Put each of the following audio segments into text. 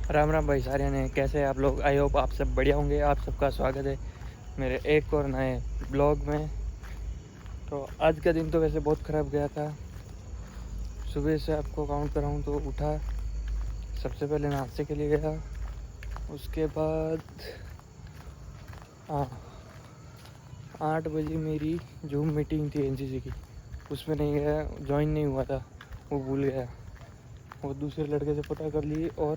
राम राम भाई सारे ने, कैसे हैं आप लोग? आई होप आप सब बढ़िया होंगे। आप सबका स्वागत है मेरे एक और नए ब्लॉग में। तो आज का दिन तो वैसे बहुत ख़राब गया था। सुबह से आपको काउंट कराऊँ तो उठा, सबसे पहले नाश्ते के लिए गया, उसके बाद 8 बजे मेरी जूम मीटिंग थी एनसीसी की, उसमें नहीं गया, ज्वाइन नहीं हुआ था, वो भूल गया। वो दूसरे लड़के से पता कर ली और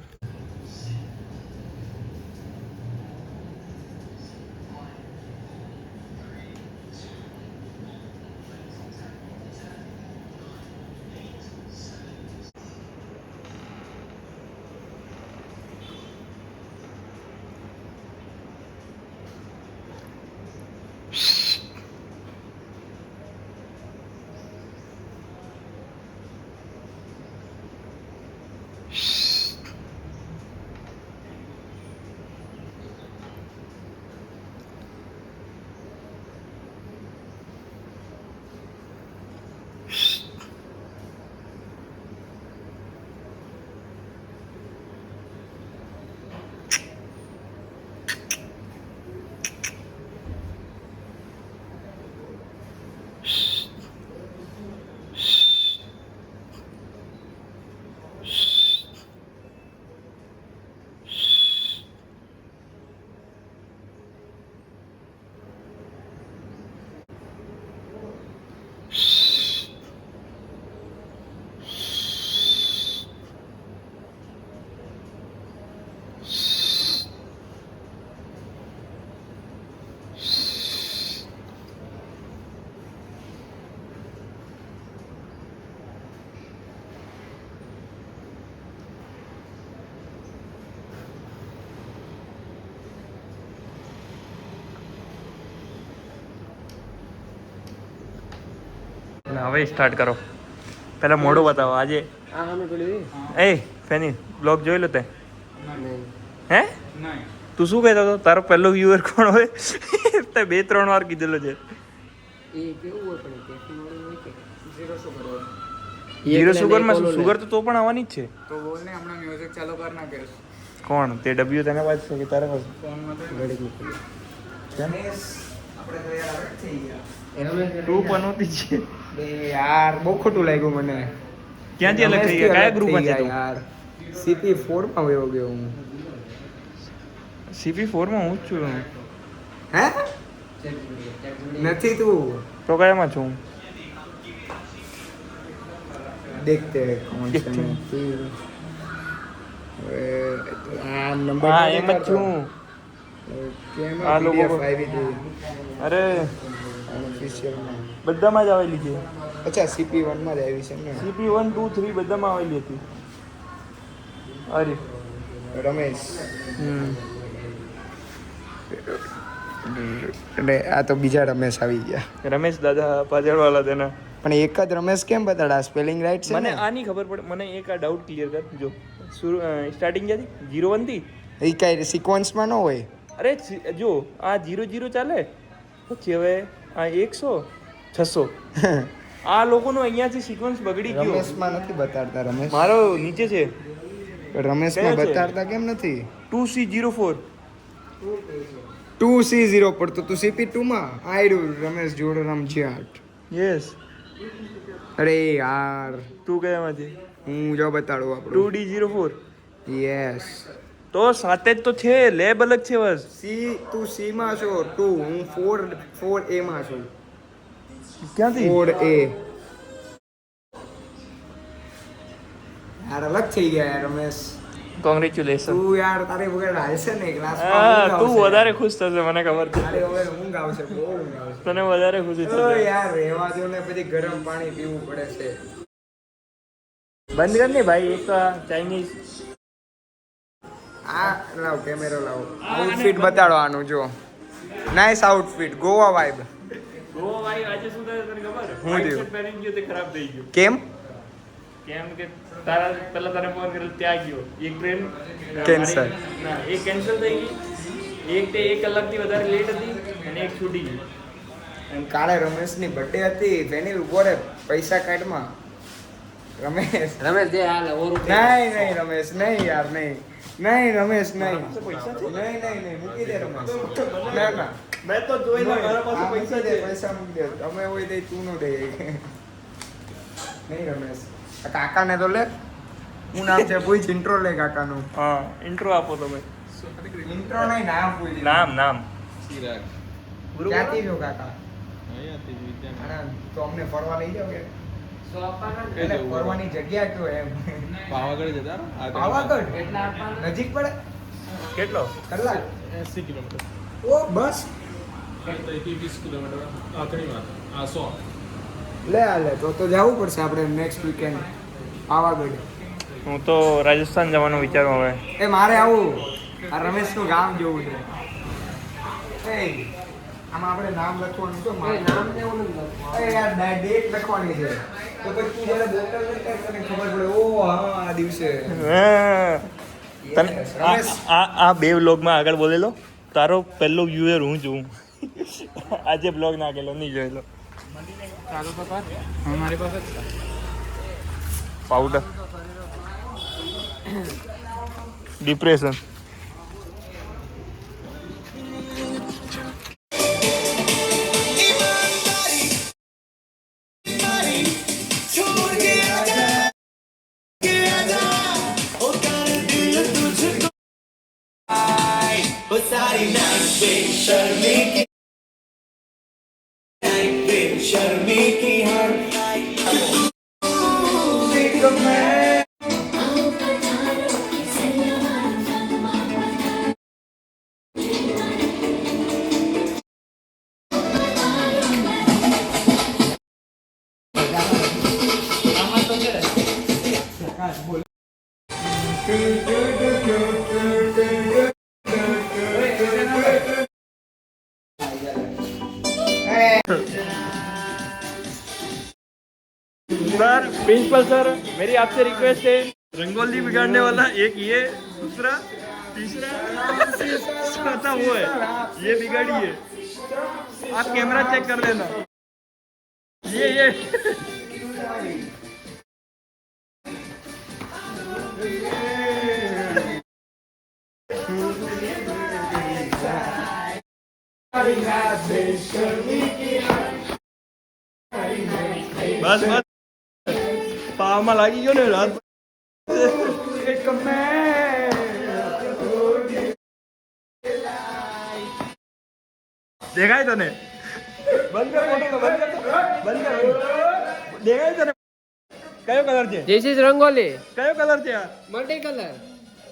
હવે સ્ટાર્ટ કરો. પહેલાં મોઢું બતાવો આજે. એ ફેની બ્લોગ જોઈ લો તે? હે તું શું કહેતો હતો? તારો પહેલો વ્યુઅર કોણ હોય? તે 2-3 વાર કીધેલો છે. ઝીરો સુગરમાં સુગર તો પણ આવવાની જ છે. તો બોલ ને, હમણાં મ્યુઝિક ચાલુ કર નાખે. કોણ તે? ડબ્લ્યુ તને પાસે છે કે તારા પાસે? ફોનમાં તો ઘડી મૂકી. આપણે તો યાર અલગ થઈ ગયા. તું પણ નહોતી છે બે યાર, બહુ ખોટું લાગ્યું મને. ક્યાંથી અલગ થઈ ગયા? કયા ગ્રુપમાં છે તું? યાર CP4 માં વયો ગયો હું. CP4 માં હું જ છું. હે નથી તું તો કયામાં છું? देखते हैं कौन सा में फिर नंबर હા એમ જ છું. આ લોકો આવી હતી. અરે ઓફિશિયલ માં બધામાં જ આવેલી છે. અચ્છા CP1 માં જ આવી છે ને. CP1 2 3 બધામાં આવેલી હતી. અરે રમેશ. એટલે આ તો બીજા રમેશ આવી ગયા. રમેશ દાદા પાછળવાળા તેના. પણ એક જ રમેશ કેમ બતાડા? સ્પેલિંગ રાઈટ છે મને ને? આ નહીં ખબર પડે. મને એક આ ડાઉટ ક્લિયર કર. જો સ્ટાર્ટિંગ ક્યાંથી? 01 થી? એ કઈ સિક્વન્સમાં ન હોય. અરે જો આ 00 ચાલે, પછી હવે આ 100 600 આ લોકોનો અહીંયાથી સિક્વન્સ બગડી ગયો. રમેશમાં નથી બતાડતા. રમેશ મારો નીચે છે. રમેશમાં કયો છે? બતાડતા કેમ નથી? 2C04. 2C0 પડતો તું CP2 માં આયડું રમેશ જોડરામ જાટ. યસ. અરે યાર તું કયામાં છે? હું જો બતાડું આપણું 2D04. યસ. તો સાથે જ તો છે, લેબ અલગ છે બસ. તું C માં છો 2, હું 4A માં છું. ક્યાંથી? 4A. યાર અલગ થઈ ગયા યાર રમેશ. કોંગ્રેચ્યુલેશન. તું યાર તારી વગર હાલશે ને ક્લાસ હા, તું વધારે ખુશ થશે, મને ખબર છે. તારી વગર ઊંઘ આવશે, બહુ ઊંઘ આવશે. તને વધારે ખુશી ઓ થશે. યાર રહેવા દો ને, પછી ગરમ પાણી પીવું પડે છે. બંધ કર ને ભાઈ. એક તો ચાઇનીઝ. આ લાવ કેમેરો લાવ. આઉટફિટ બતાડો આનું. જો nice outfit, Goa vibe. Goa ભાઈ આજે શું થયું તને ખબર? હું White થયું? shirt પહેરીને ગયો તે ખરાબ થઈ ગયું. કેમ કેમ કે તારા પહેલા તને ફોન કરેલો ત્યાં ગયો. એક ટ્રેન Cancel. ના, એક કેન્સલ થઈ ગઈ. એક તે 1 કલાકથી વધારે લેટ હતી અને એક છૂટી ગઈ. કાલે રમેશની બર્થડે હતી. વેનિલ ઉભો રે, પૈસા કાર્ડમાં. રમેશ રમેશ જે હાલ ઓરું નહીં રમેશ નહીં યાર નહીં. નહીં રમેશ નહીં નહીં મૂકી દે રમેશ ના ના मैं तो जो પૈસા દે પૈસા મૂકી દે અમે હોય દે તું નો દે નહીં રમેશ આ કાકાને તો લે હું નામ છે પૂછ ઇન્ટ્રો લે કાકાનું हाँ इंट्रो आपो तो भाई ઇન્ટ્રો નહીં નામ પૂછ नाम नाम ક્યાંથી છો કાકા અને તો અમને ફરવા લઈ જાવ કે એટલે ફરવાની જગ્યા કયો એમ પાવાગઢ જતા પાવાગઢ નજીક પડે કેટલો કલાક 80 કિલોમીટર ઓ બસ 20 કિલોમીટર આખરીમાં 100 લે આ લે તો જવું પડશે આપણે નેક્સ્ટ વીકેન્ડ પાવાગઢ હું તો રાજસ્થાન જવાનું વિચારું હવે એ મારે આવું આ રમેશનું ગામ જોવું છે એ આમાં આપણે નામ લખવાનું છે નામ કેવું નથી એ યાર ડેટ લખવાની છે તો પછી તું જ્યારે બોટલ લેતા તને ખબર પડે ઓ હા આ દિવસે તને આ બે વ્લોગમાં આગળ બોલેલો તારો પહેલો વ્યુઅર હું છું આજે બ્લોગ નાખેલો નહીં જોયેલો ચાલુ તો કર મારી પાસે powder depression sir principal sir मेरी आपसे रिक्वेस्ट है रंगोली बिगाड़ने वाला एक ये दूसरा तीसरा चौथा वो है ये बिगाड़िए आप कैमरा चेक कर लेना ये बस बस પાવમાં લાગી ગયો ને રાત દેખાય તને બંધ કર ફોટો બંધ કર દેખાય તને કયો કલર છે This is Rangoli. કયો કલર છે આ Multicolor.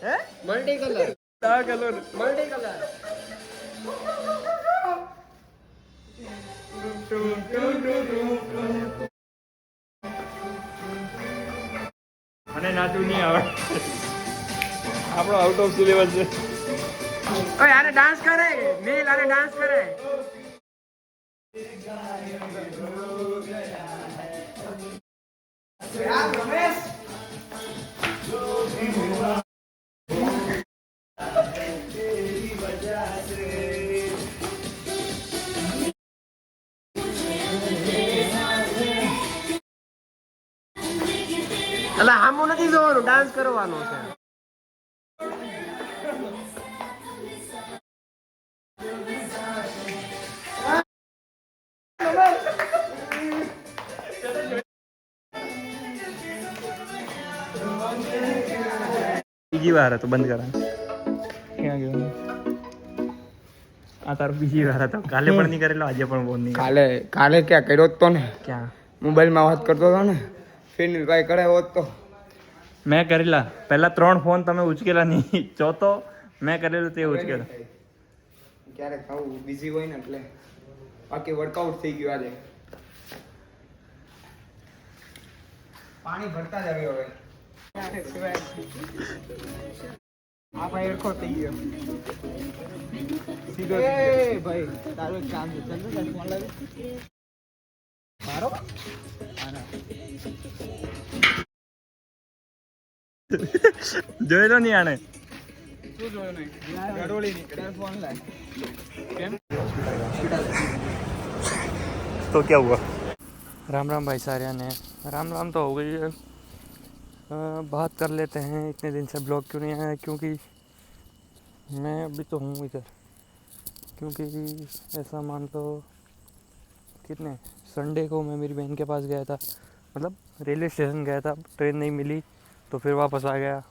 હે Multicolor. આ કલર Multicolor. મને નાચું નહીં આવે આપણો આઉટ ઓફ સિલેબસ છે ઓય આને ડાન્સ કરે નીલ આને ડાન્સ કરે એટલે આમું નથી જોવાનું ડાન્સ કરવાનો છે બીજી વાર હતો બંધ કરા ક્યાં ગયો આ તારો બીજી વાર હતો કાલે પણ નહીં કરેલો આજે પણ ફોન નહીં કાલે ક્યાં કર્યો જ તો ને ક્યાં મોબાઈલમાં વાત કરતો હતો ને ફિલ્મ કાંઈ કરાયો હોત તો મેં કરેલા પહેલા 3 ફોન તમે ઉચકેલા નહીં ચોથો મેં કરેલું તે ઉચકેલા ક્યારેક આવું બિઝી હોય ને એટલે બાકી વર્કઆઉટ થઈ ગયું આજે પાણી ભરતા જ આવ્યો હવે આ ભાઈ એરખો થઈ ગયો સીધો એ ભાઈ તારું એક કામ છે ચાલ ને ફોન લાવી મારો જોયેલો નહીં આને શું જોયો નહીં ગડોળી ની ફોન લાવ કેમ तो क्या हुआ राम राम भाई सारे ने राम राम तो हो गई है बात कर लेते हैं इतने दिन से ब्लॉग क्यों नहीं आया क्योंकि मैं अभी तो हूँ इधर, क्योंकि ऐसा मान लो कितने संडे को मैं मेरी बहन के पास गया था, मतलब रेलवे स्टेशन गया था, ट्रेन नहीं मिली तो फिर वापस आ गया,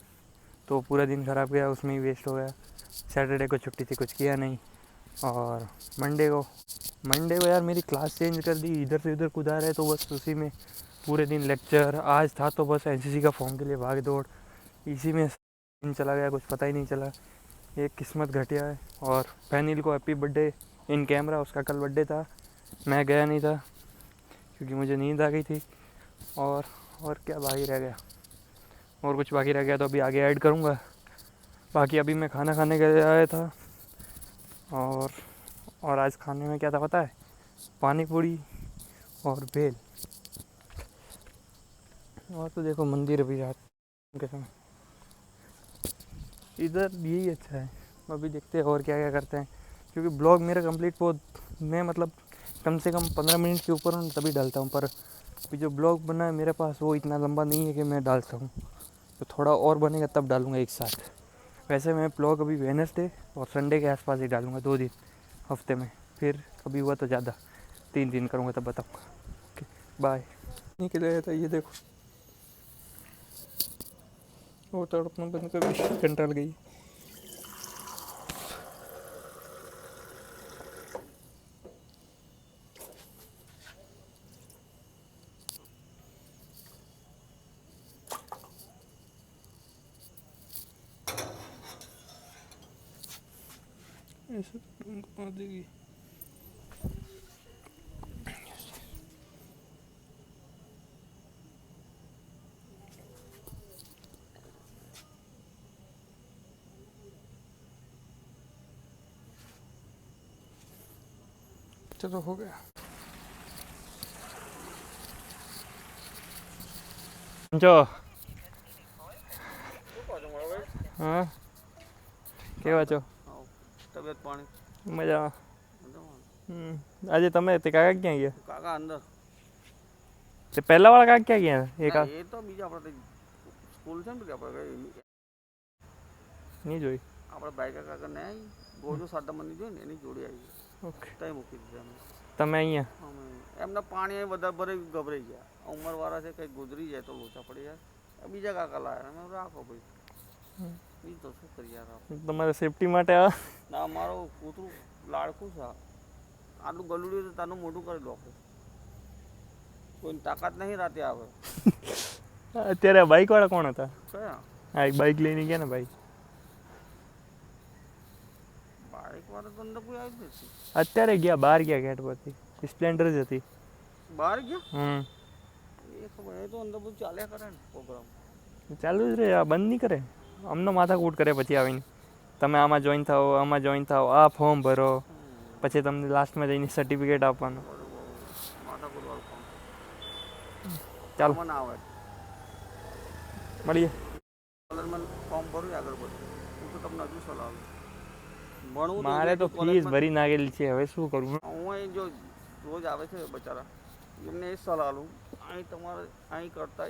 तो पूरा दिन ख़राब गया, उसमें ही वेस्ट हो गया। सैटरडे को छुट्टी थी, कुछ किया नहीं। और मंडे को यार मेरी क्लास चेंज कर दी, इधर से उधर कूदा रहे, तो बस उसी में पूरे दिन लेक्चर। आज था तो बस एनसीसी का फॉर्म के लिए भाग दौड़, इसी में दिन चला गया, कुछ पता ही नहीं चला। ये किस्मत घटिया है। और फैनिल को हैप्पी बर्थडे इन कैमरा, उसका कल बर्थडे था, मैं गया नहीं था क्योंकि मुझे नींद आ गई थी। और क्या बाकी रह गया, और कुछ बाकी रह गया तो अभी आगे ऐड करूँगा। बाकी अभी मैं खाना खाने के लिए आया था, और आज खाने में क्या था पता है? पानी पूरी और भेल। और तो देखो मंदिर अभी रात के समय इधर यही अच्छा है। अभी देखते हैं और क्या क्या करते हैं, क्योंकि ब्लॉग मेरा कंप्लीट बहुत, मैं मतलब कम से कम 15 मिनट के ऊपर हूँ तभी डालता हूँ, पर अभी जो ब्लॉग बना है मेरे पास वो इतना लंबा नहीं है कि मैं डाल सकूँ, तो थोड़ा और बनेगा तब डालूँगा एक साथ। वैसे मैं ब्लॉग अभी वेडनेसडे और संडे के आसपास ही डालूँगा, 2 दिन हफ्ते में, फिर कभी हुआ तो ज़्यादा 3 दिन करूँगा तब बताऊँगा। Okay bye. निकले था ये देखो, वो तड़पना बंद कर, कंट्रोल गई। ऐसे आ देगी। चलो हो गया। જો હા કેવા છો? તબિયત પાણી મજામાં. આજે તમે તે કાકા ક્યાં ગયા? કાકા અંદર તે પહેલા વાળા કાકા ક્યાં ગયા? એક એ તો બીજા આપણે સ્કૂલ છે ને આપણે નહીં જોઈ. આપણે બાઈક કાકા ને આવી ગોજુ સાદા મંદિર જોઈ ને એની જોડે આવી ઓકે. ત્યાં મૂકી દીધા એમને. તમે અહીંયા એમને પાણી વધારે ભરે ગભરાઈ ગયા, ઉંમરવાળા છે કંઈક ગુજરી જાય તો લોચા પડી જાય, બીજા કાકા લાવ્યા અમે રાખો ભાઈ, બીજું તો શું કરીએ યાર આપણે. તમારે સેફટી માટે આ ના મારો કૂતરું લાડકું છે, આટલું ગલુડ્યું તો તાનું મોઢું કરી લો, કોઈની તાકાત નહીં રાતે આવે. અત્યારે બાઇક વાળા કોણ હતા? કયા હા એક બાઇક લઈને ગયા ને ભાઈ, બાઈક વાળા તો અંદર કોઈ આવી જ નથી. અત્યારે ગયા, બહાર ગયા ગેટ પરથી, સ્પ્લેન્ડર જ હતી. બહાર ગયા હમ એ ખબર, એ તો અંદર બધું ચાલ્યા કરે ને પ્રોગ્રામ. ચાલુ જ રહે, આ બંધ નહીં કરે, અમને માથાકૂટ કરે પછી આવીને. તમે આમાં જોઈન થાઓ, આમાં જોઈન થાઓ, આ ફોર્મ ભરો, પછી તમને લાસ્ટમાં જઈને સર્ટિફિકેટ આપવાનું. માથાકૂટ વાળું કામ. ચાલો આમાં ના આવે મળીએ. કોલેજમાં ફોર્મ ભરું આગળ બધું, હું તો તમને હજુ સલાહ આપું. ભણવું મારે તો ફીસ ભરી નાખેલી છે, હવે શું કરું? હું અહીં જો રોજ આવે છે બચારા, એમને એ સલાહ આલું, અહીં તમારે અહીં કરતા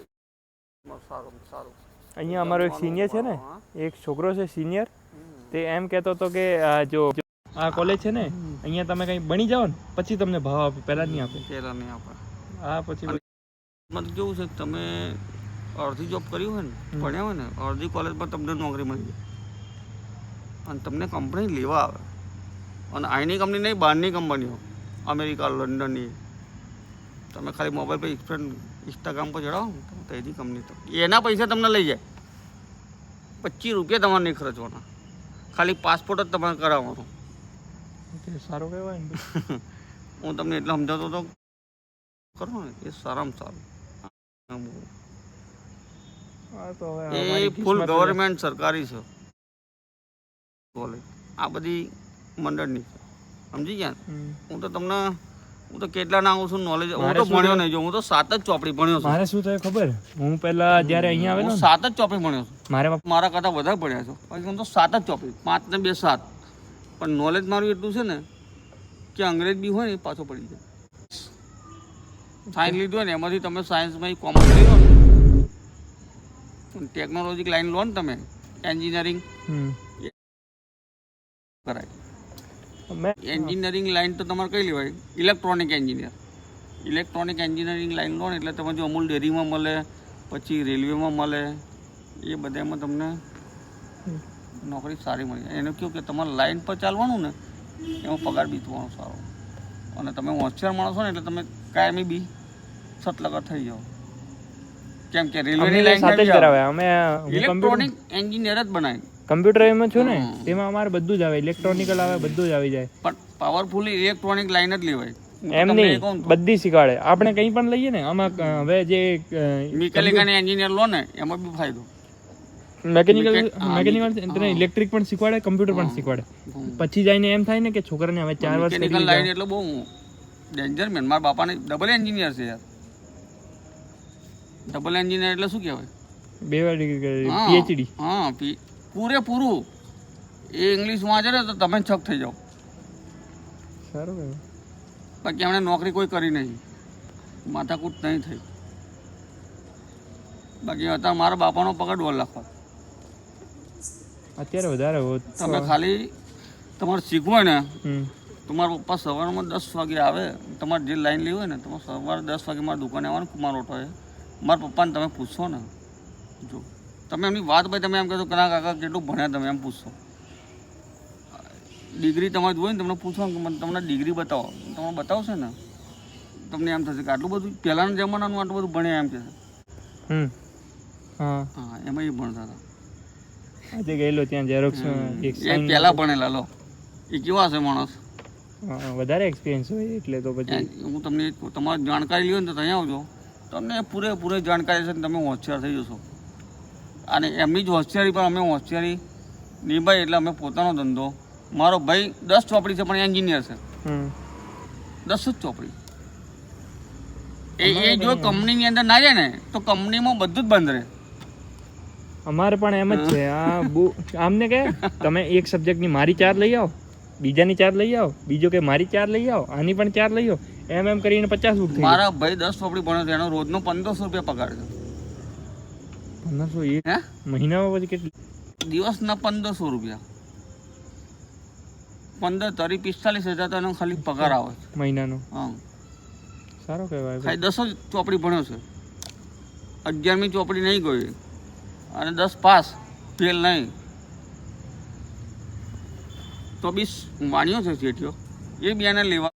સારું સારું. અહીંયા અમારો એક સિનિયર છે ને, એક છોકરો છે સિનિયર, તે એમ કહેતો હતો કે જો આ કોલેજ છે ને, અહીંયા તમે કંઈ બની જાઓ ને પછી તમને ભાવ આપે, પહેલાં નહીં આપે. પહેલાં નહીં આપે. હા પછી મતલબ કેવું છે કે તમે અડધી જોબ કરી હોય ને, ભણ્યા હોય ને, અડધી કોલેજમાં તમને નોકરી મળી જાય અને તમને કંપની લેવા આવે, અને અહીંની કંપની નહીં, બહારની કંપનીઓ, અમેરિકા, લંડનની. તમે ખાલી મોબાઈલ પર ઇન્સ્ટાગ્રામ પર ચડાવો ને તો એની કંપની તો એના પૈસા તમને લઈ જાય. 25 રૂપિયા તમારે નહીં ખર્ચવાના, ખાલી પાસપોર્ટ જ તમારે કરાવવાનો. સારું કહેવાય ને. હું તમને એટલે સમજાવતો હતો, કરો ને એ સારામાં સારું. એ ફૂલ ગવર્મેન્ટ સરકારી છે કોલેજ, આ બધી મંડળની છે, સમજી ગયા. હું તો કેટલા ના આવું છું નોલેજ, હું તો ભણ્યો નહીં, જો હું તો 7 જ ચોપડી ભણ્યો છું. મારે શું થયું ખબર? હું પહેલા જ્યારે અહીંયા આવેલો હું ને, 7 જ ચોપડી ભણ્યો છું. મારા કરતાં વધારે ભણ્યા છું, પછી હું તો 7 જ ચોપડી, 5 ને 2 7. પણ નોલેજ મારું એટલું છે ને કે અંગ્રેજ બી હોય ને પાછો પડી જાય. સાયન્સ લીધું હોય ને એમાંથી તમે સાયન્સમાં કોમર્સ લઈ લો ને, ટેકનોલોજી લાઈન લો ને તમે, એન્જિનિયરિંગ, કરાય. મેં એન્જિનિયરિંગ લાઈન તો તમારે કઈ લેવાય? Electronic engineer. Electronic engineering line લો ને એટલે તમે જો અમૂલ ડેરીમાં મળે, પછી રેલવેમાં મળે, એ બધામાં તમને નોકરી સારી મળી જાય. એનું કહ્યું કે તમારે લાઈન પર ચાલવાનું ને એમાં પગાર બીતવાનો સારો, અને તમે હોશિયાર માણસો ને એટલે તમે કાયમી બી સતલગર થઈ જાઓ. કેમ કે રેલવેની અમને સાથે જ કરાવે. અમે ઇલેક્ટ્રોનિક એન્જિનિયર જ બનાય. કમ્પ્યુટર એમાં છું ને, તેમાં અમારે બધું જ આવે, ઇલેક્ટ્રોનિકલ આવે, બધું જ આવી જાય. પણ પાવરફુલી ઇલેક્ટ્રોનિક લાઈન જ લેવાય. એમ નહીં, બધી શીખવાડે. આપણે કંઈ પણ લઈએ ને, આમાં હવે જે મિકેનિકલ એન્જિનિયર લો ને એમાં બી ફાયદો. મેકેનિકલ ઇલેક્ટ્રિક પણ શીખવાડે, કમ્પ્યુટર પણ શીખવાડે. પછી જઈને એમ થાય ને કે છોકરાને હવે 4 વર્ષ મિકેનિકલ લાઈન એટલે બહુ ડેન્જર મેન. મારા બાપાને ડબલ એન્જિનિયર છે યાર. ડબલ એન્જિનિયર એટલે શું કહેવાય? 2 વાર ડિગ્રી, પીએચડી. હા, પૂરેપૂરું. એ ઇંગ્લિશ વાંચે ને તો તમે છક થઈ જાઓ. સારું કહેવાય. બાકી એમણે નોકરી કોઈ કરી નહીં, માથાકૂટ નહીં થઈ. બાકી અત્યારે મારા બાપાનો પગાર 2 લાખ હોય. અત્યારે વધારે હોત. તમે ખાલી તમારે શીખવું હોય ને, તમારા પપ્પા સવારમાં 10 વાગે આવે, તમારે જે લાઈન લેવી હોય ને, તમારે સવારે 10 વાગે મારા દુકાને આવવાનું, કુમાર ઓટોએ. મારા પપ્પાને તમે પૂછશો ને, જો તમે એમની વાત ભાઈ તમે એમ કહેશો કે ના કાકા કેટલું ભણ્યા તમે, એમ પૂછશો. ડિગ્રી તમારે જોઈએ ને, તમને પૂછો કે તમને ડિગ્રી બતાવો, તમે બતાવશે ને તમને એમ થશે કે આટલું બધું પહેલાંના જમાનાનું આટલું બધું ભણ્યા એમ કહેશે. હા, એમાં એ ભણતા હતા. આજે ગયેલો ત્યાં ઝેરોક્સ એ પહેલાં ભણેલા. લો એ કેવા હશે માણસ, વધારે એક્સપિરિયન્સ હોય એટલે. તો પછી હું તમને તમારી જાણકારી લ્યો ને તો ત્યાં આવજો, તમને પૂરેપૂરી જાણકારી છે ને તમે હોશિયાર થઈ જશો. અને એમની જ હોશિયારી પર અમે હોશિયારી નિભાઈ એટલે અમે પોતાનો ધંધો. મારો ભાઈ 10 ચોપડી છે પણ એન્જિનિયર છે, 10 જ ચોપડી. એ જો કંપનીની અંદર ના જાય ને તો કંપનીમાં બધું જ બંધ રહે. અમારે પણ એમ જ છે. આમને કે તમે એક સબ્જેક્ટની મારી 4 લઈ આવો, બીજાની 4 લઈ આવો, બીજો કે મારી 4 લઈ આવો, આની પણ 4 લઈ આવો, એમ કરીને 50 બુક થઈ. મારા ભાઈ 10 ચોપડી ભણે છે, એનો રોજનો 1500 રૂપિયા પગાર છે. 1500 એક મહિનામાં પછી કેટલી? દિવસના 1500 રૂપિયા, 15 તારી 45,000 તો એનો ખાલી પગાર આવે છે મહિનાનો. હા, સારો કહેવાય. ખાલી 10 જ ચોપડી ભણ્યો છે, 11મી ચોપડી નહીં ગઈ, અને 10 પાસ, ફેલ નહીં. તો 20 વાણીઓ છે શેઠિયો, એ બી એને લેવા.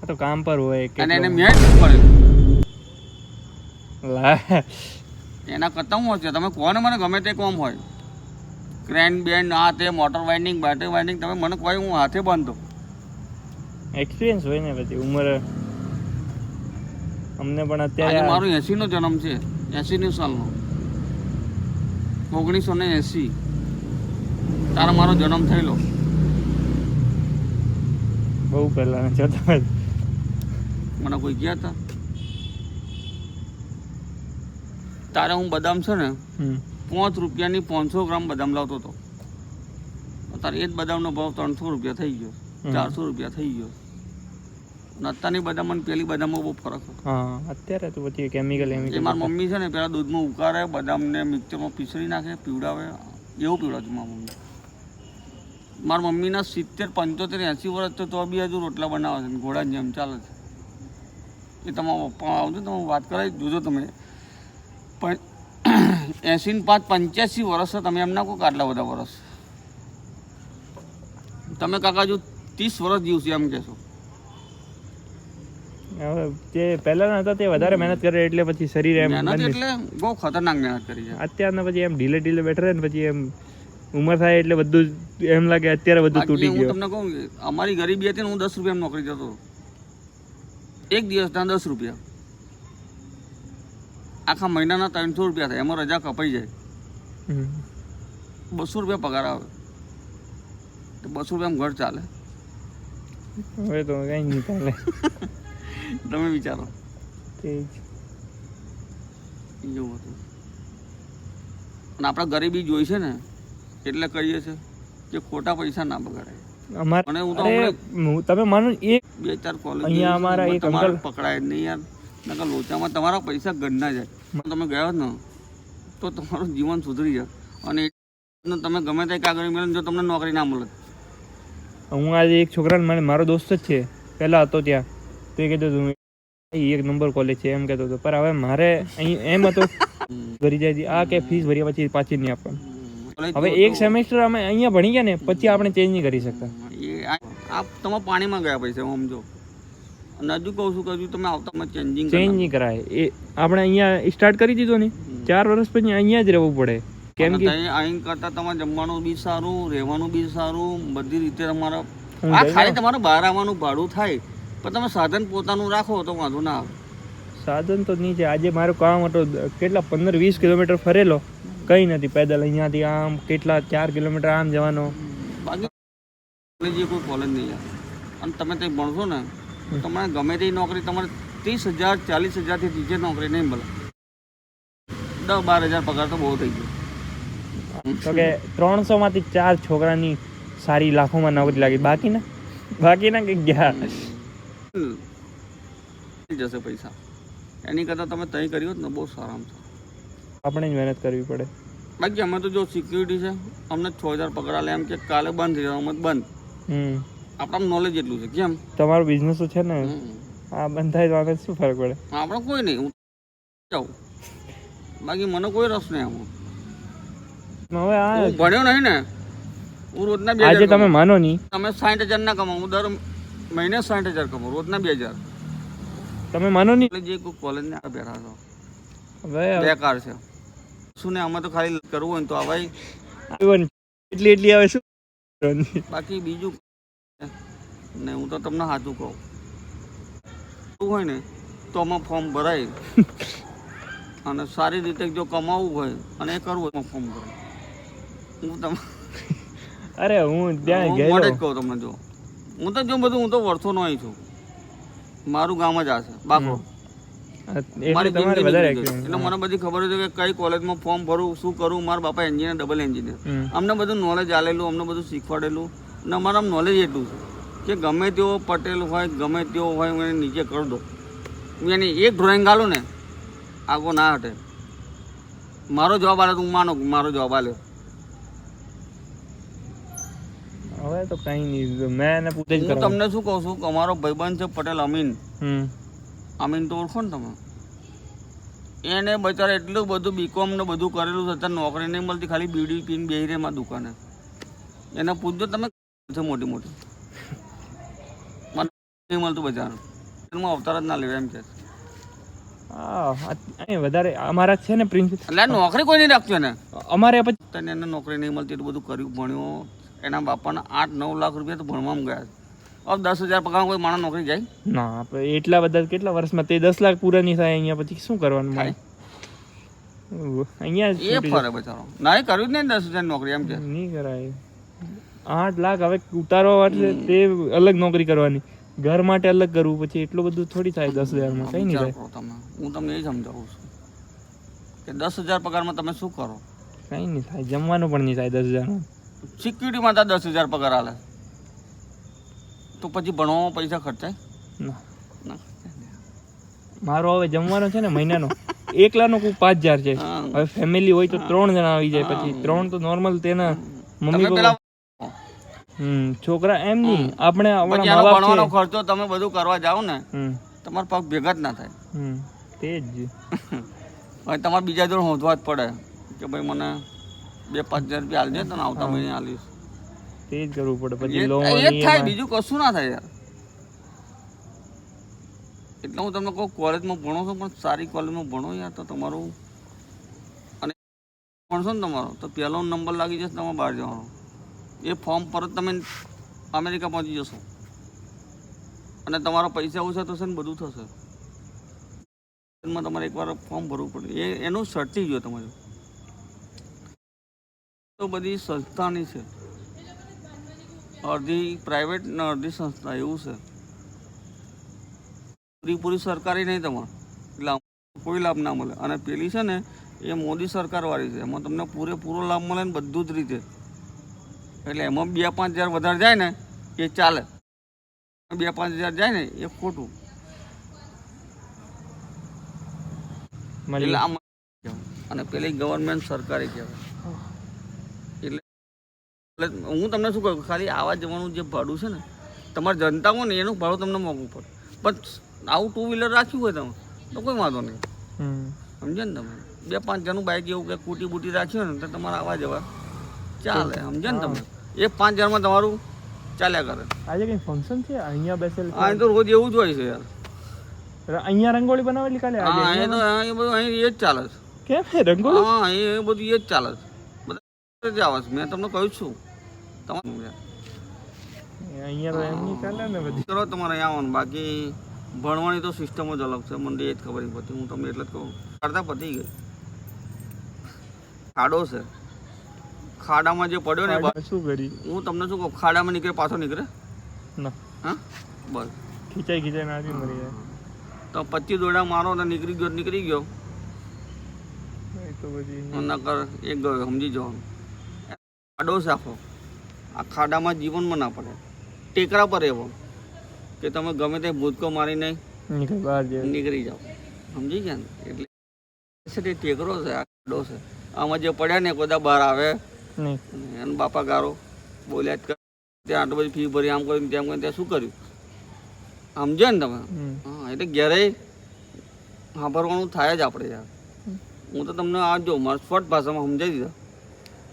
તો કામ પર હોય અને એને મેચ પડે એના કરતા હું છે. તમે કોને મને ગમે તે કોમ હોય, ક્રેન બેન્ડ આ તે મોટર વાઇન્ડિંગ બેટરી વાઇન્ડિંગ, તમે મને કોઈ હું હાથે બાંધતો. એક્સપિરિયન્સ હોય ને, પછી ઉંમર. અમને પણ આજે અત્યારે મારો 80 નો જન્મ છે, 80 સાલનો, 1980 તારો મારો જન્મ થયેલો. બહુ પહેલા જતા મને કોઈ ગયા હતા તારે હું બદામ છે ને 5 રૂપિયાની 500 ગ્રામ બદામ લાવતો હતો. અત્યારે એ જ બદામનો ભાવ 300 રૂપિયા થઈ ગયો, 400 રૂપિયા થઈ ગયો. અને અત્યારની બદામ અને પેલી બદામમાં બહુ ફરક હતો. હા, અત્યારે તો પછી કેમિકલ એ મારી મમ્મી છે ને પેલા દૂધમાં ઉકાળે, બદામને મિક્સરમાં પીસળી નાખે, પીવડાવે, એવું પીવડાવતું મારી મમ્મી. મારા મમ્મીના 70, 75, 80 વર્ષ તો બી હજુ રોટલા બનાવે છે, ઘોડા જેમ ચાલે છે. એ તમારા પપ્પા આવજો તમે વાત કરાવી જોજો તમે. પણ 80 ને 5, 85 વર્ષ છે, તમે એમના કોઈ આટલા બધા વર્ષ. તમે કાકા જો 30 વર્ષ જીવશે એમ કહેશો. હવે જે પહેલાના હતા તે વધારે મહેનત કરે એટલે પછી શરીર એમ મહેનત એટલે બહુ ખતરનાક મહેનત કરી છે. અત્યારના પછી એમ ઢીલે બેઠા રહે ને પછી એમ ઉંમર થાય એટલે બધું એમ લાગે અત્યારે બધું તૂટી ગયું. હું તમને કહું કે અમારી ગરીબી હતી ને, હું 10 રૂપિયામાં નોકરી જતો હતો. એક દિવસના 10 રૂપિયા, આખા મહિનાના 300 રૂપિયા થાય, એમાં રજા કપાઈ જાય. 200 રૂપિયા પગાર આવે તો 200 રૂપિયામાં ઘર ચાલે? હવે તો કઈ નહીં ચાલે. તમે વિચારો. તે એવું હતું. અને આપણે ગરીબી જોઈ છે ને એટલે કહીએ છીએ કે ખોટા પૈસા ના બગાડાય. અમારે અને હું તો તમે માનો એક 2-4 કોલેજ અહીંયા અમારા એક અંકલ પકડાય નહીં યાર, નકર લોચામાં તમારા પૈસા ગઢ ના જાય. તમે ગયા ને તો તમારું જીવન સુધરી જાય. અને તમે ગમે તે કાગળ મળે જો તમને નોકરી ના મળે. હું આજે એક છોકરાને મને મારો દોસ્ત જ છે પહેલાં હતો ત્યાં, તો એ કહેતો હતું એક નંબર કોલેજ છે એમ કહેતો હતો. પણ હવે મારે અહીં એમ હતો ભરી જાય આ કે ફીસ ભર્યા પછી પાછી નહીં આપવાનું. હવે એક સેમેસ્ટર અમે અહીંયા ભણી ગયા ને પછી આપણે ચેન્જ નહીં કરી શકતા. આ તમે પાણીમાં ગયા પૈસા હું સમજો. અને હજુ કહું છું કે હજુ તમે આવતા ચેન્જિંગ ચેન્જ નહીં કરાય. એ આપણે અહીંયા સ્ટાર્ટ કરી દીધો ને 4 વર્ષ પછી અહીંયા જ રહેવું પડે. કેમ કે અહીં કરતા તમારે જમવાનું બી સારું, રહેવાનું બી સારું, બધી રીતે તમારા ખાલી તમારે બહાર આવવાનું ભાડું થાય પણ તમે સાધન પોતાનું રાખો તો વાંધો ના આવે. સાધન તો નહીં છે. આજે મારું કામ હતો કેટલા 15-20 કિલોમીટર ફરેલો, કંઈ નથી પેદલ અહીંયાથી આમ કેટલા 4 કિલોમીટર આમ જવાનો. બાકી કોઈ કોલેજ નહીં યાર. અને તમે ત્યાં ભણશો ને તમારે ગમે તે નોકરી તમારે 30,000 40,000થી નીચે નોકરી નહીં મળે. 10-12,000 પગાર તો બહુ થઈ ગયો. તો કે 300 માંથી 4 છોકરાની સારી લાખોમાં નોકરી લાગી, બાકીના કે ગયા જશે પૈસા. એની કરતાં તમે તય કર્યું હોત ને બહુ સારામાં સારું. આપણે જ મહેનત કરવી પડે. બાકી અમે તો જો સિક્યુરિટી છે અમને 6,000 પગાર આલે એમ કે કાલે બંધ થઈ જવાનું અમે બંધ. આપણા નોલેજ એટલું છે. કેમ તમારો બિઝનેસ છે ને, આ બંધ થાય તો આપણે શું ફરક પડે? આપણે કોઈ નહીં, હું જાઉં બાકી મને કોઈ રસ નહીં આમાં. હવે આ હું ભણ્યો નહીં ને, હું રોજના 2,000 આજે તમે માનો નહીં, તમે 60,000 ના કમાવું, હું દર મહિને 60,000 કમાવું, રોજના 2,000. તમે માનો નહીં. એટલે જે કોઈ કોલેજને આ બેઠા છો હવે બેકાર છે શું ને, અમે તો ખાલી કરવું હોય ને તો આવાય. એટલી આવે શું બાકી બીજું ને હું તો તમને સાચું કહું, શું હોય ને તો આમાં ફોર્મ ભરાય અને સારી રીતે જો કમાવવું હોય અને એ કરવું હોય ફોર્મ ભરાય. હું તમને અરે હું ત્યાં હું ગયેલો જ કહું તમને. જો હું તો જો બધું હું તો વર્ષોનો અહીં છું, મારું ગામ જ આ છે બાપરો. એટલે તમારે વધારે experience. એટલે મને બધી ખબર છે કે કઈ કોલેજમાં ફોર્મ ભરું, શું કરું. મારા બાપા એન્જિનિયર, ડબલ એન્જિનિયર. અમને બધું નોલેજ આલેલું, અમને બધું શીખવાડેલું. અને અમારા નોલેજ એટલું છે કે ગમે તેવો પટેલ હોય, ગમે તેવો હોય, હું એને નીચે કરી દો. હું એને એક ડ્રોઈંગ આલું ને આગો ના હટે. મારો જવાબ આલે તો હું માનો મારો જવાબ આલ્યો. હવે તો કઈ નહીં, મેં એને પૂછે જ હું તમને શું કહું છું કે અમારો ભાઈબંધ છે પટેલ અમીન. અમીન તો ઓળખો ને તમે? એને બચારા એટલું બધું બીકોમ ને બધું કરેલું છે, અત્યારે નોકરી નહીં મળતી, ખાલી બીડી પીને બેહી રહે મારી દુકાને. એને પૂછજો તમે છે મોટી મોટી, મને નહીં મળતું બજારનું, એમાં અવતાર જ ના લેવા એમ કે. વધારે અમારા છે ને પ્રિન્સિપલ, એટલે નોકરી કોઈ નહીં રાખતું એને. અમારે પછી તને એને નોકરી નહીં મળતી એટલું બધું કર્યું, ભણ્યો. એના બાપાના 8-9 લાખ રૂપિયા તો ભણવામાં ગયા. હવે 10,000 પગાર કોઈ માણસ નોકરી જાય ના? એટલા બધા કેટલા વર્ષમાં તે 10 લાખ પૂરા નહીં થાય અહીંયા, પછી શું કરવાનું? થાય અહીંયા એ ફરે બચારો. ના કર્યું જ નહીં 10,000 નોકરી એમ કે નહીં કરાય. 8 લાખ હવે ઉતારવા માટે તે અલગ નોકરી કરવાની, ઘર માટે અલગ કરવું, પછી એટલું બધું થોડી થાય 10,000માં. કઈ નહીં થાય. તમે હું તમને એ સમજાવું છું કે 10,000 પગારમાં તમે શું કરો? કઈ નહીં થાય, જમવાનું પણ નહીં થાય 10,000માં. સિક્યુરિટીમાં તો 10,000 પગાર આલે તો પછી ભણવામાં પૈસા ખર્ચાય ના. મારો હવે જમવાનો છે ને મહિનાનો એકલાનો કોઈ 5,000 છે. હવે ફેમિલી હોય તો 3 જણા આવી જાય, પછી 3 તો નોર્મલ તેના મમ્મી પપ્પા છોકરા એમ નહીં. આપણે ભણવાનો ખર્ચો તમે બધું કરવા જાઓ ને તમારા પગ ભેગા જ ના થાય. તે જ હવે તમારે બીજા જોડે હોંધવા જ પડે કે ભાઈ મને 2-5,000 રૂપિયા આલજે, તને આવતા મહિને આલીશ. તે જ કરવું પડે. પછી એ જ થાય, બીજું કશું ના થાય યાર. એટલે હું તમને કહું કોલેજમાં ભણો છો પણ સારી કોલેજમાં ભણો યાર, તો તમારું અને ભણશો ને તમારો તો પહેલો નંબર લાગી જશે તમારે બહાર જવાનો. એ ફોર્મ પર જ તમે અમેરિકા પહોંચી જશો અને તમારા પૈસા ઓછા થશે ને બધું થશે. તમારે એકવાર ફોર્મ ભરવું પડે, એનું સર્ટી જોઈએ તમારે. તો બધી સંસ્થાની છે, અડધી પ્રાઇવેટ ને અડધી સંસ્થા, એવું છે. પૂરી સરકારી નહીં તમારે, એટલે કોઈ લાભ ના મળે. અને પેલી છે ને એ મોદી સરકાર વાળી છે, એમાં તમને પૂરેપૂરો લાભ મળે ને બધું જ રીતે. એટલે એમાં 2-5 હજાર વધારે જાય ને એ ચાલે, 2-5 હજાર જાય ને એ ખોટું. એટલે અને પેલી ગવર્મેન્ટ સરકારી કહેવાય. એટલે હું તમને શું કહું, ખાલી આવા જવાનું જે ભાડું છે ને, તમારે જનતા હોય ને એનું ભાડું તમને મોંઘું પડે. પણ આવું 2 વ્હીલર રાખ્યું હોય તમે તો કોઈ વાંધો નહીં. સમજે ને તમે 2-5 જણનું બાઇક એવું કે કૂટી બૂટી રાખ્યું ને તો તમારે આવવા જવા ચાલે. સમજે ને તમે 1-5 જણમાં તમારું ચાલ્યા કરે. આજે કઈ ફંક્શન છે અહીંયા બેસેલ? આ તો રોજ એવું જ હોય છે યાર. અહીંયા રંગોળી બનાવેલી કાલે? હા એ તો એ બધું અહીં એ જ ચાલે છે. કેમ રંગોળી? હા એ બધું એ જ ચાલે છે. બધા જ આવે છે. મેં તમને કહ્યું છું તમારે અહીંયા તો એમ નહીં ચાલે ને બધી. ચલો તમારે અહીંયા આવવાનું. બાકી ભણવાની તો સિસ્ટમ જ અલગ છે. મને એ જ ખબર નહીં પડતી. હું તમને એટલે જ કહું કરતા પતી ગઈ. ખાડો છે, ખાડામાં જે પડ્યો ને શું કરી? હું તમને શું કહું, ખાડામાં નીકળે પાછો નીકળે ના. હા બસ ખીચાઈ નાખી મરી જાય તો 25 દોડા મારો ને નીકળી ગયો એ તો બધી નકર એક ગયો. સમજી જવાનું. ખાડો છે આખો. આ ખાડામાં જીવનમાં ના પડે. ટેકરા પર એવો કે તમે ગમે તે ભૂતકો મારીને નીકળી જાઓ. સમજી ગયા ને? એટલે તે ટેકરો છે, આ ખાડો છે. આમાં જે પડ્યા ને બધા બહાર આવે નહીં. એને બાપા ગારો બોલ્યા જ કરે. ત્યાં આટલી બધી ફી ભરી આમ કરીને તેમ કરીને ત્યાં શું કર્યું? સમજે ને તમે? હા એટલે ઘેરે સાંભળવાનું થાય જ આપણે યાર. હું તો તમને આ જો મારા સ્પષ્ટ ભાષામાં સમજાવી દીધા.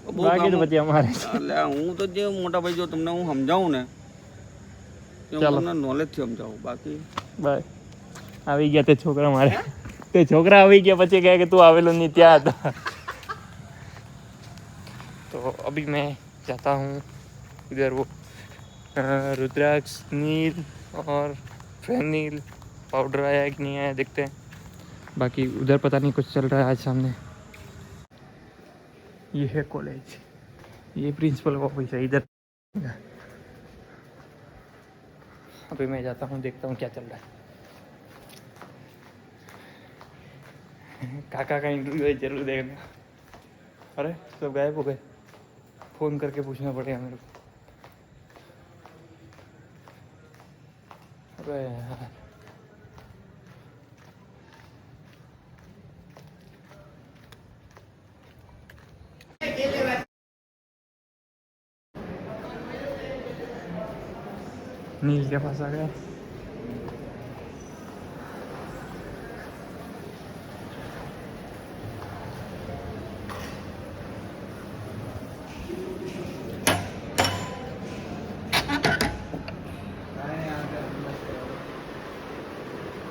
એટલે હું તો જે મોટા ભાઈ જો તમને હું સમજાવું ને હું તમને નોલેજથી સમજાવું. બાકી બાય. આવી ગયા તે છોકરા મારે. તે છોકરા આવી ગયા પછી કહે કે તું આવેલો નહીં ત્યાં હતા. तो अभी मैं जाता हूँ इधर. वो रुद्राक्ष नील और फेनिल पाउडर आया कि नहीं आया देखते हैं. बाकी उधर पता नहीं कुछ चल रहा है आज सामने. ये है कॉलेज, ये प्रिंसिपल का ऑफिस है इधर. अभी मैं जाता हूँ, देखता हूँ क्या चल रहा है. काका का इंटरव्यू है, जरूर देखना. अरे सब गायब हो गए. फोन करके पूछना पड़ेगा मेरे को. अरे यार नील के पास आ गए.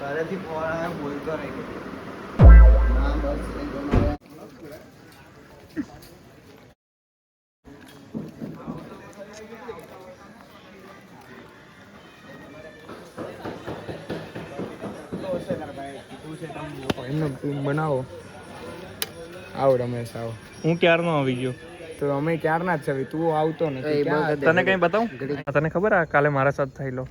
ઘરેથી ફોન આવ્યો, બોલતો રહી ગયો. ના બસ એ બનાવો. આવો રમેશ આવો. હું ક્યારનો આવી ગયો. તો અમે ક્યારના જ છે. તું આવતો નથી. તને કઈ બતાવું? તને ખબર આ કાલે મારા સાથે થયેલો?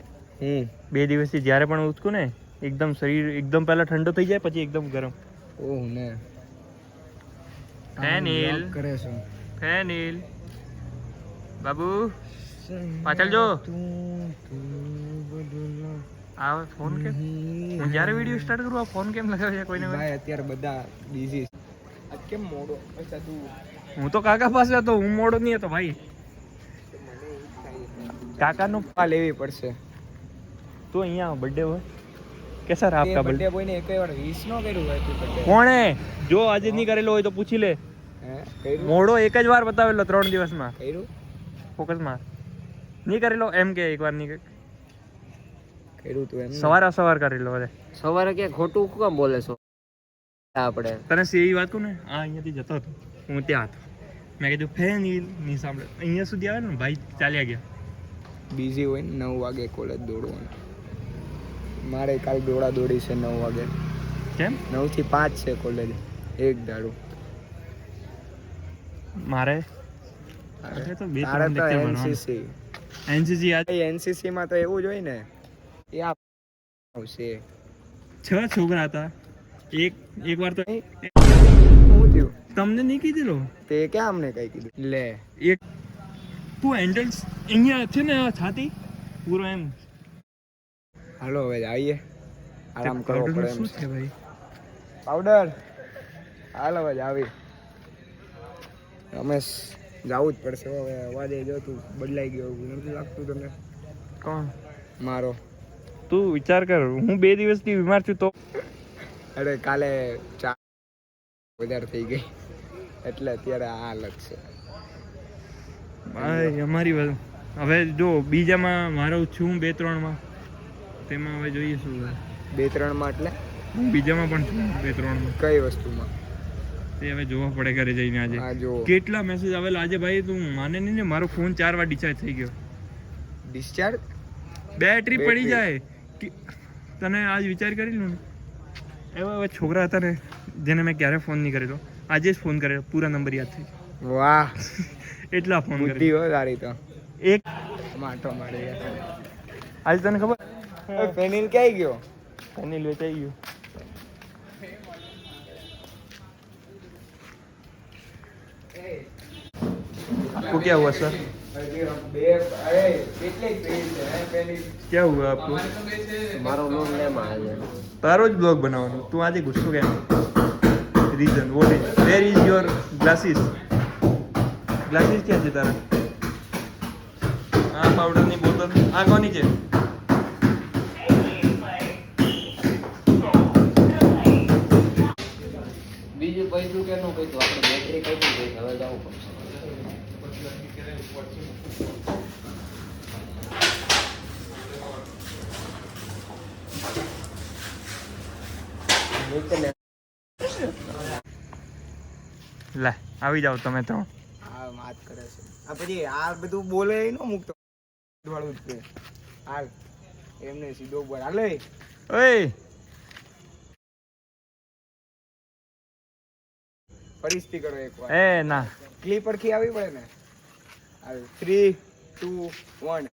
2 દિવસથી જ્યારે પણ ઉચકું ને એકદમ શરીર એકદમ પહેલા ઠંડો થઈ જાય પછી એકદમ ગરમ. ઓહ ને ફેનિલ કરે છે. ફેનિલ બાબુ પાછળ જો. આ ફોન કેમ? હું જ્યારે વિડીયો સ્ટાર્ટ કરું આ ફોન કેમ લગાવે છે કોઈને? ભાઈ અત્યારે બધા બિઝી. આજ કેમ મોડો? અચ્છા તું. હું તો કાકા પાસે હતો, હું મોડો નહીં હતો ભાઈ. કાકાનો આ લેવી પડશે. તો અહીંયા બર્થડે હોય કે સર આપકા બર્થડે કોઈને એક વાર વિશ નો કર્યું હોય તું બર્થડે? કોણે? જો આજે નહીં કરેલો હોય તો પૂછી લે. હે કર્યું? મોડો એક જ વાર બતાવેલો 3 દિવસમાં. કર્યું? ફોકસ માર. નહીં કરેલો એમ કે એકવાર નહીં કર્યું તું એમ? સવાર કરેલો. અરે સવારે કે ખોટું કેમ બોલે છો? આપણે તને સીધી વાત કહું ને, આ અહીંયાથી જતો હતો, હું ત્યાં હતો. મેં કીધું ફેનિલ નહીં સાંભળે. અહીંયા સુધી આવે ને ભાઈ ચાલ્યા ગયા. બિઝી હોય ને 9 વાગે કોલેજ દોડવાનું. મારે કાલ દોડી છે 9 વાગે. કેમ? 9 થી 5 છે કોલેજ એક દાડું. મારે તો બે ત્રણ લેક્ચર એનસીસી. એનસીસી આજે એનસીસી માં તો એવું જ હોય ને. એ આવશે 6 છોકરા હતા. એક વાર તો શું થયું? તમને નહીં કીધેલો તે ક્યાં અમને કઈ કીધું? લે એક તું એન્ટ્રન્સ અહીંયા છે ને આ છાતી પૂરો એમ. હાલો હવે આવીએ. આરામ કરવો પડે એમ શું છે ભાઈ? પાવડર હાલ હવે આવી. રમેશ જવું જ પડશે હવે. અવાજ જો તું બદલાઈ ગયો એવું નથી લાગતું તમને? કોણ? મારો. તું વિચાર કર, હું 2 દિવસથી બીમાર છું તો અરે કાલે ચા વધારે થઈ ગઈ એટલે અત્યારે આ હાલત છે. ભાઈ અમારી હવે જો બીજામાં મારો છું 2-3માં, તેમાં હવે જોઈએ શું થાય. 2-3 માં એટલે હું બીજામાં પણ છું 2-3માં, કઈ વસ્તુમાં? તે હવે જોવા પડે ઘરે જઈને. આજે આ જો કેટલા મેસેજ આવેલા આજે ભાઈ, તું માને નહીં ને, મારો ફોન 4 વાર ડિસ્ચાર્જ થઈ ગયો. ડિસ્ચાર્જ બેટરી પડી બેટરી. જાય તને આજ વિચાર કરી લો ને. એવા એવા છોકરા હતા ને જેને મેં ક્યારે ફોન નહીં કરેલો, આજે જ ફોન કરેલો, પૂરા નંબર યાદ થઈ ગયા. વાહ, એટલા ફોન બુદ્ધિ કરે. હો તારી તો. એક માટો મારી ગયા. આજે તને ખબર ફેનિલ ક્યાંય ગયો? અનિલ વેચાઈ ગયું. आपको क्या हुआ सर? क्या हुआ आपको? મારો લોન લેમાં આવે. તારો જ બ્લોગ બનાવવાનો. તું આજે ગુસ્સો કેમ? Reason what is where is your glasses? Glasses ક્યાં છે તારા? આ પાવડરની બોટલ આ કોની છે? બીજું પૈસું કે નું કીધું આપણે બેટરી કઈ ગઈ હવે જવું પડશે. લે આવી જાઓ તમે ત્રણ. આ વાત કરે છે. આ પછી આ બધું બોલે ન મૂકતો વાળું જ છે. હાલ એમને સીધો બોલ. હાલે ઓય ફરીથી કરો એકવાર. એ ના ક્લિપ પરથી આવી પડે ને. હાલ 3, 2, 1